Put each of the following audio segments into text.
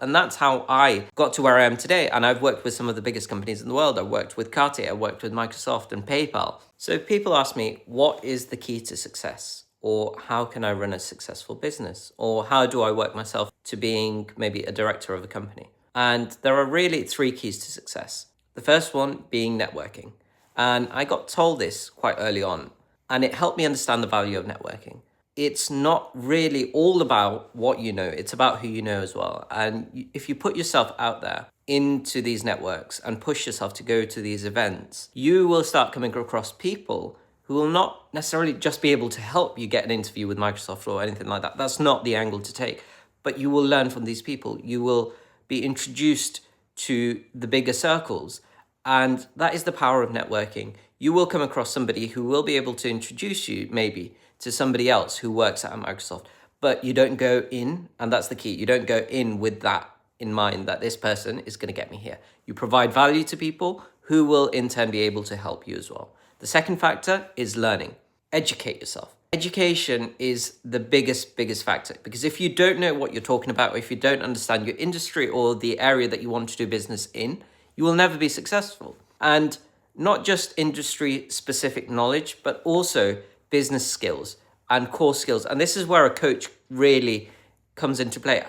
And that's how I got to where I am today. And I've worked with some of the biggest companies in the world. I've worked with Cartier, I've worked with Microsoft and PayPal. So if people ask me, what is the key to success? Or how can I run a successful business? Or how do I work myself to being maybe a director of a company? And there are really 3 keys to success. The first one being networking. And I got told this quite early on, and it helped me understand the value of networking. It's not really all about what you know, it's about who you know as well. And if you put yourself out there into these networks and push yourself to go to these events, you will start coming across people who will not necessarily just be able to help you get an interview with Microsoft or anything like that. That's not the angle to take. But you will learn from these people. You will be introduced to the bigger circles. And that is the power of networking. You will come across somebody who will be able to introduce you maybe to somebody else who works at Microsoft, but you don't go in, and that's the key. You don't go in with that in mind that this person is going to get me here. You provide value to people who will in turn be able to help you as well. The second factor is learning. Educate yourself. Education is the biggest factor, because if you don't know what you're talking about, or if you don't understand your industry or the area that you want to do business in, you will never be successful. And not just industry specific knowledge, but also business skills and core skills. And this is where a coach really comes into play.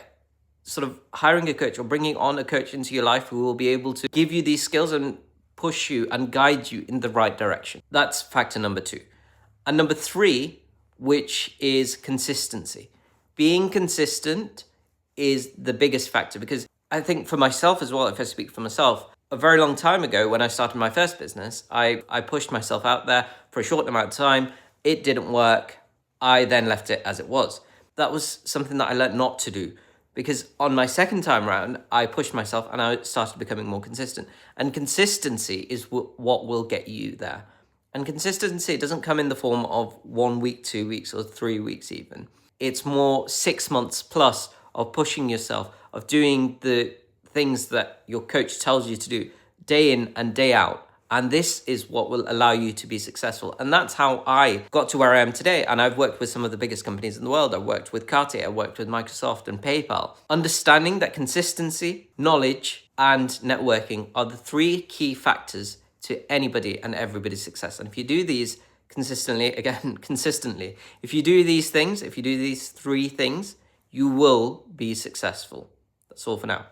Sort of hiring a coach or bringing on a coach into your life who will be able to give you these skills and push you and guide you in the right direction. That's factor number 2. And number 3, which is consistency. Being consistent is the biggest factor, because I think for myself as well, if I speak for myself, a very long time ago when I started my first business, I pushed myself out there for a short amount of time. It didn't work. I then left it as it was. That was something that I learned not to do, because on my second time around, I pushed myself and I started becoming more consistent. And consistency is what will get you there. And consistency doesn't come in the form of 1 week, 2 weeks, or 3 weeks even. It's more 6 months plus of pushing yourself, of doing the things that your coach tells you to do day in and day out. And this is what will allow you to be successful. And that's how I got to where I am today. And I've worked with some of the biggest companies in the world. I've worked with Cartier, I've worked with Microsoft and PayPal. Understanding that consistency, knowledge, and networking are the 3 key factors to anybody and everybody's success. And if you do these consistently, if you do these things, if you do these 3 things, you will be successful. That's all for now.